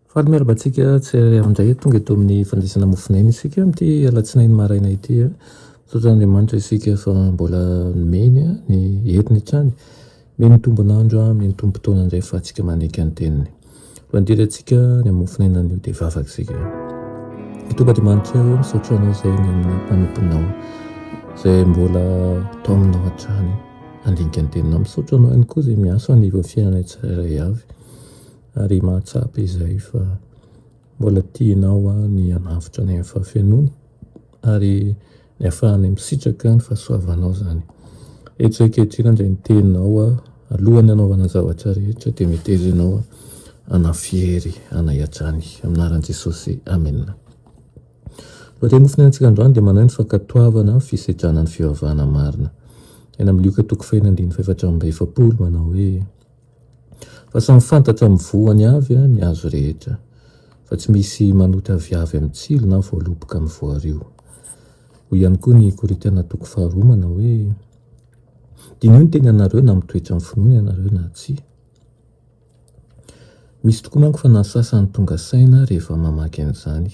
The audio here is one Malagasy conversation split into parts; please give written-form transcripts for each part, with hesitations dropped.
Faly miaraba antsika tsy amindray tonga eto amin'ny fandraisana mofinaina isika amin'ity alatsinainy maraina ity a. Misaotra Andriamanitra isika fa mbola meny ny heriny hatrany, meny tombonandro a, meny tombontona indray fa antsika manaiky ny teniny. Mandrera antsika ny mofinaina an'io dia vavaka isika. Mitombo Andriamanitra misaotra anao izay ny amin'ny mpanomponao izay mbola tao aminao hatrany andinika ny teninao. Misaotra anao ihany koa izay miasa aniva fiainana tsirairay avy ary mahatsapa izay fa mbola tianao ny hanavitra ny amin'ny fahafianoany ary ny ahafahany misitraka ny fahasoavanao zany. Eto izay ankehitriny izay ny teninao alohan'ny hanaovana zavatra rehetra dia miteza ianao hanafihery hanay hatrany amin'ny anaran'i Jesosy. Amen. Lohateny mofinainantsika androany dia manao ny fankatoavana fisedrana ny fivavahana marina. Eny amin'ny Lioka 4:4 manao hoe fa samy fantatra mivohany avy ny azo rehetra, fa tsy misy manoty aviavy amin'ny tsilo na voaloboka amin'ny voario. Hoy ihany koa ny Korintiana 2:2 manao hoe dinio ny teny anareo na mitoetra amin'ny finoana ianareo na tsia. Misy tokoa manko fa nasasany tonga saina rehefa mamaky an'izany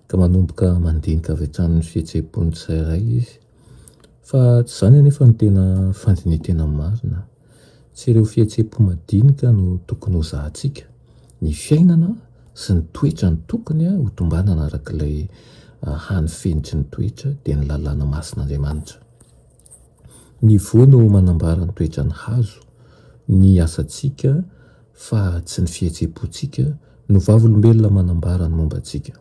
ka manomboka mandinika avy hatrany ny fihetseham-pony tsirairay izy, fa tsy izany anefa ny tena fandinitena marina. Tsy ireo fihetseham-po madinika no tokony ho zahantsika, ny fiainana sy ny toetra ny tokony ho tombanana arak'ilay hany fenitry ny toetra dia ny lalàna masin'Andriamanitra. Ny voa no manambara ny toetra ny hazo, ny asantsika fa tsy ny fihetseham-pontsika no vavolombelona manambara ny momba antsika.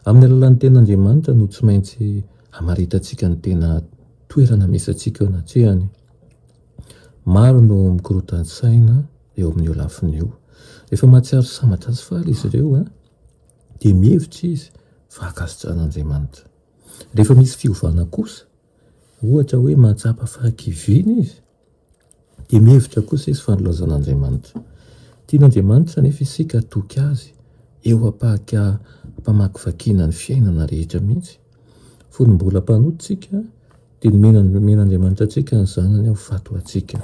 Amin'ny alalan'ny ten'Andriamanitra no tsy maintsy hamaritantsika ny tena toerana misy antsika eo anatrehany. Maro no mikorotan-tsaina eo amin'io lafiny io. Rehefa mahatsiaro samatra azy faly izy ireo dia mihevitra izy fa ankasitrahan'Andriamanitra. Rehefa misy fiovana kosa, ohatra hoe mahatsapa fahakiviana izy, dia mihevitra kosa izy fanolozan'Andriamanitra. Tian'Andriamanitra nefa isika hatoky azy eo hampamaky vakiana ny fiainana rehetra mihitsy. Fony mbola mpanototsika dia men'Andriamanitra antsika ny zanany ho fato antsika.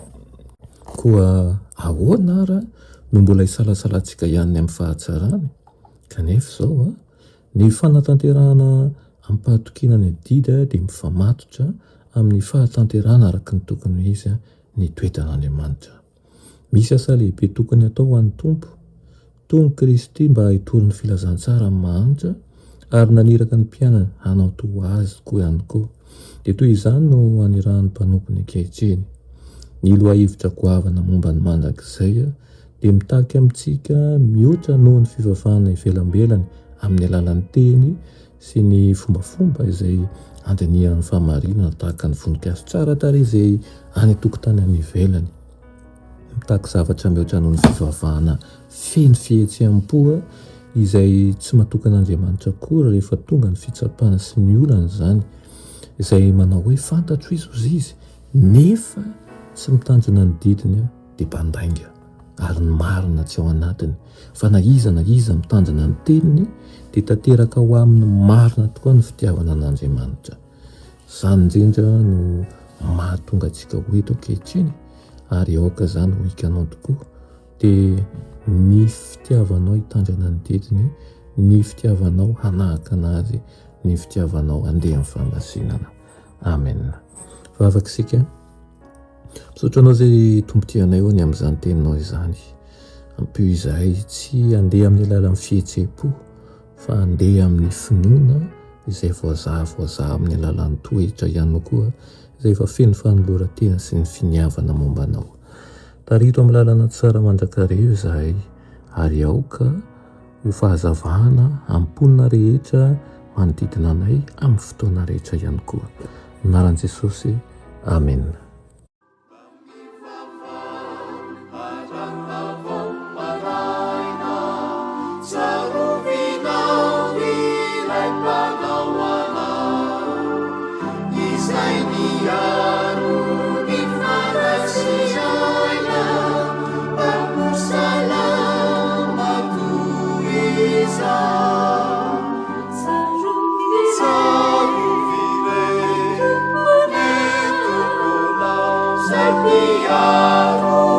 Koa ahoana ara no mbola hisalasalantsika ihany amin'ny fahatsarany? Kanefa izao ny fanatanterahana amin'ny fahatokiana ny adida dia mifamatotra amin'ny fahatanterahana araka ny tokony izy ny toetan'Andriamanitra. Misy asa lehibe tokony atao ho an'ny Tompo. Tonga Kristy mba hitory filazantsara amin'ny mahantra ary naniraka ny mpianana hanao toa azy koa ihany koa. Dia toy izany no hanirahan'ny mpanompony ankehitriny. Ny lohahevitra goavana momba ny mandrakizay dia mitaky amintsika mihoatra noho ny fivavahana ivelambelany amin'ny alalan'ny teny sy ny fombafomba izay andinihan'ny fahamarinana tahaka ny voninkazo tsara tarehy izay any tokotany any ivelany. Mitaky zavatra mihoatra noho ny fivavahana feno fihetseham-po izay tsy matokan'Andriamanitra akory rehefa tonga ny fitsapana sy ny olana izany, izay manao hoe fantatro izy nefa tsy mitanjona ny didiny dia mpandainga ary ny marina tsy ao anatiny, fa na iza mitanjona ny teniny dia tanteraka ho amin'ny marina tokoa ny fitiavana an'Andriamanitra. Izany indrindra no mahatonga antsika ho eto ankehitriny ary aoka izany ho hikanao tokoa dia ny fitiavanao hitandrina ny didiny, ny fitiavanao hanahaka anazy, ny fitiavanao handeha amin'ny fangasinana. Amen. Vavaka isika. Misaotra anao izay tombo-tianay eo ny amin'izany teninao izany. Ampio izahay tsy handeha amin'ny alalan'ny fihetseham-po fa handeha amin'ny finoana izay voazaha amin'ny alalan'ny toetra ihany koa izay efa feno fanoloran-tena sy ny finiavana momba anao. Tarito amin'ny lalana tsara mandrakareo izahay ary aoka ho fahazavahana amponina rehetra manodidina anay amin'ny fotoana rehetra ihany koa. Anaran'i Jesosy. Amen. Sarupi miaro